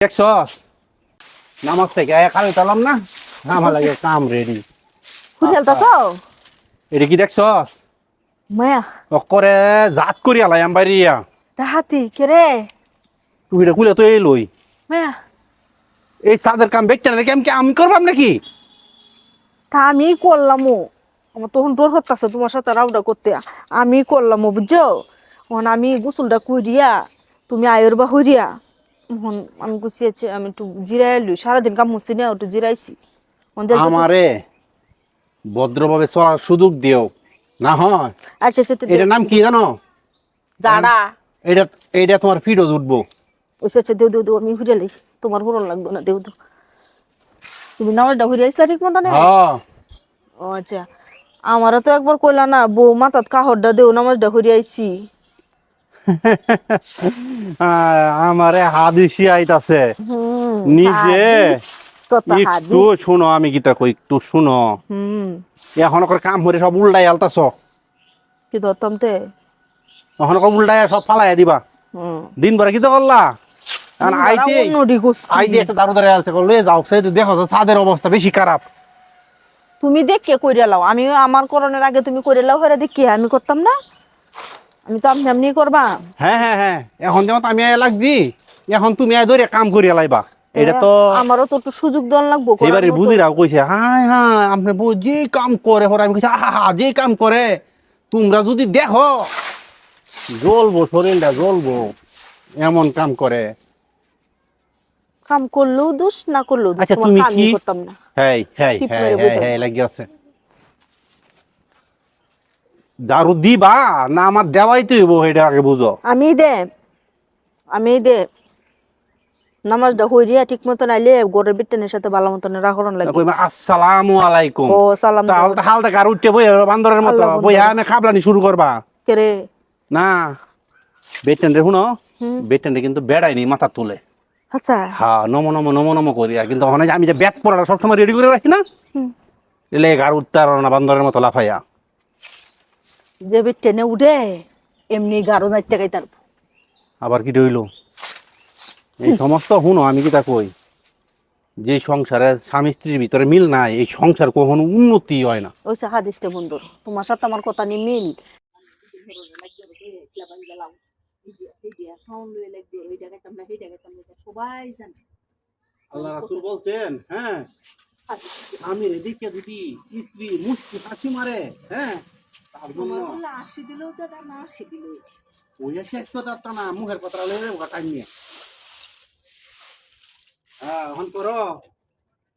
দেখছ নামাজ থেকে কালে তালাম না আমার লাগে কাম রেডি এটা কি দেখছ মায়া করে জাত করি আলাই আম বাইরিয়া হাতি কে রে তুই এটা কুলে তো এই লই মায়া এই সাদের কাম বেচছে না দেখি আমি করবাম নাকি তা আমি করলাম আমার তখন ডর হচ্ছে তোমার সাথে রাউডা করতে আমি করলাম বুঝছো এখন আমি গোসলটা করিয়া তুমি আয়ের বা হইয়া এখন আমি গুছিয়েছি আমি একটু জিরাই এলি সারাদিন কাম হচ্ছে না একটু জিরাইছি আমারে ভদ্রভাবে চলার সুযোগ দিও না হয় আচ্ছা আচ্ছা এটার নাম কি জানো জাড়া এটা এইটা তোমার ফিডও উঠবো আচ্ছা দেউ দেউ দেউ আমি ঘুরে তোমার পুরন লাগতো না দেউ দেউ তুমি নামাজটা ঘুরে আসলা ঠিক মতো না ও আচ্ছা আমারও তো একবার কইলা না বউ মাথাত কাহরটা দেও নামাজটা ঘুরে আইছি আমারে হাদিসি আইতাছে নিজে একটু শুনো আমি গীতা কই একটু শুনো এখন করে কাম করে সব উল্টাই আলতাছ কি ধরতাম তে এখন উল্টাই সব ফালাই দিবা দিন ভরে কি তো করলা একটা দারু দাঁড়িয়ে আছে যাও সে দেখো ছাদের অবস্থা বেশি খারাপ তুমি দেখে কইরা লাও আমি আমার করণের আগে তুমি কইরা লাও হেরা দেখি আমি করতাম না আমি তো আপনি এমনি করবা হ্যাঁ এখন যেমন আমি লাগছি এখন তুমি ধরে কাম করিয়া লাইবা এটা তো আমারও তো একটু সুযোগ দেওয়ার লাগবো এবারে বুঝিরাও কইছে হ্যাঁ আপনি যে কাম করে আমি কইছি যে কাম করে তোমরা যদি দেখো জ্বলবো শরীরটা জ্বলবো এমন কাম করে কাম করলেও দোষ না করলেও দোষ তোমার কাম করতাম না হ্যাঁ লাগি আছে দারু দিবা না আমার দেওয়াই তো হইব এটা আগে বুঝো আমি দে নামাজটা হইরিয়া ঠিক মতো নাইলে গোরের বিটনের সাথে ভালো মতন রাখরন লাগে কইবা আসসালামু আলাইকুম ও সালাম তাহলে হালটা কার উঠতে বই বান্দরের মতো বইয়া আমি খাবলানি শুরু করবা কে রে না বেটেন রে শুনো বেটেন রে কিন্তু বেড়াইনি মাথা তুলে আচ্ছা হ্যাঁ নমো করি কিন্তু আমি যে ব্যাট পড়াটা সবসময় রেডি করে রাখি না এলে গার উঠতে আর না বান্দরের মতো লাফাইয়া যে বিটেনে উঠে এমনি গারো যাইতে গাইতার আবার কি রইল এই সমস্ত শুনো আমি কি তা কই যে সংসারে স্বামী স্ত্রীর ভিতরে মিল নাই এই সংসার কখনো উন্নতি হয় না ওইসে হাদিসটা বন্ধুর তোমার সাথে আমার কথা নিয়ে মিল আল্লাহ রাসূল বলছেন হ্যাঁ আমি এদিকে যদি স্ত্রী মুষ্টি হাসি মারে হ্যাঁ তার জন্য আসি দিলেও যারা না আসি দিলেও ওই শেষ কথা না মুখের কথা লয়ে ওটা টাইম নিয়ে হ্যাঁ এখন করো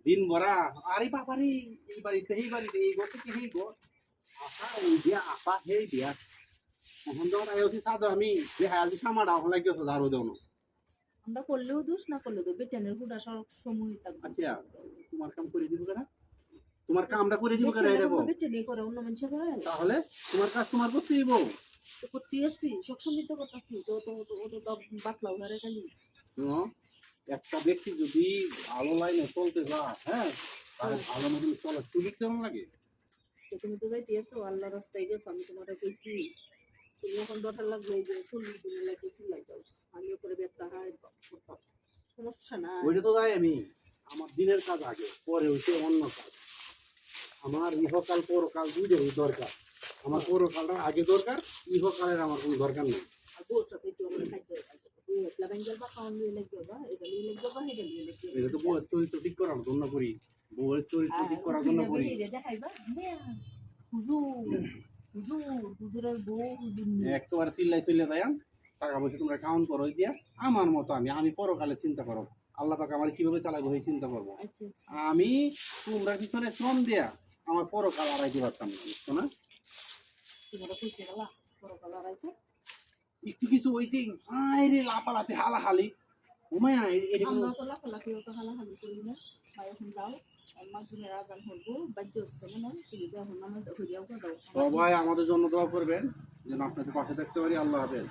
দিন ভরা আরে বাবারে এই বাড়িতে এই ঘর থেকে এই ঘর আসা এই দিয়া আপা হেই দিয়া এখন যখন আইওছি সাদা আমি দেখা আজ সামাটা এখন লাগিয়েছে দারু দেও না আমরা করলেও দোষ না করলেও দোষ বেটেনের হুডা সব সময় থাকবে আচ্ছা তোমার কাম করে দিব কেন তোমার কামটা করে দিব কেন এটা বল বেটেনে করে অন্য মানুষ করে তাহলে তোমার কাজ তোমার করতে দিব তো করতে আসছি সবসময় তো করতেছি তো বাতলাও ঘরে খালি একটা ব্যক্তি যদি ভালো লাইনে চলতে যায় হ্যাঁ তাহলে ভালো মতন চলার সুযোগ কেমন লাগে তুমি তো যাইতে আসো আল্লাহ রাস্তায় গেছো আমি তোমার কইছি তুমি এখন দরকার লাগবে যে 40 দিনে লাগতেছি যাও আমি উপরে ব্যথা হয় করতাম সমস্যা না ওইটা তো যাই আমি আমার দিনের কাজ আগে পরে হইছে অন্য কাজ আমার ইহকাল পরকাল দুইটাই দরকার আমার পরকালটা আগে দরকার ইহকালের আমার কোনো দরকার নেই এটা তো বউয়ের চরিত্র ঠিক করার জন্য করি বউয়ের চরিত্র ঠিক করার জন্য করি একবার চিল্লাই চলে যাই টাকা পয়সা তোমরা কাউন্ট করো দিয়া আমার মতো আমি পরকালে চিন্তা করো আল্লাহ পাক আমার কিভাবে চালাবো এই চিন্তা করবো আমি তোমরা পিছনে শ্রম দেয়া আমার পরকাল আড়াইতে পারতাম না বুঝছো না একটু কিছু ওইতে আরে লাফালাফি হালাহালি ঘুমায় আমরা তো লাফালাফি তো হালাহালি করি না ভাই এখন যাও মাগরিবের আজান হলো বাজ্য হচ্ছে না তুমি যাও নামাজ পড়িয়াও দাও সবাই আমাদের জন্য দোয়া করবেন যেন আপনাদের পাশে থাকতে পারি আল্লাহ হাফেজ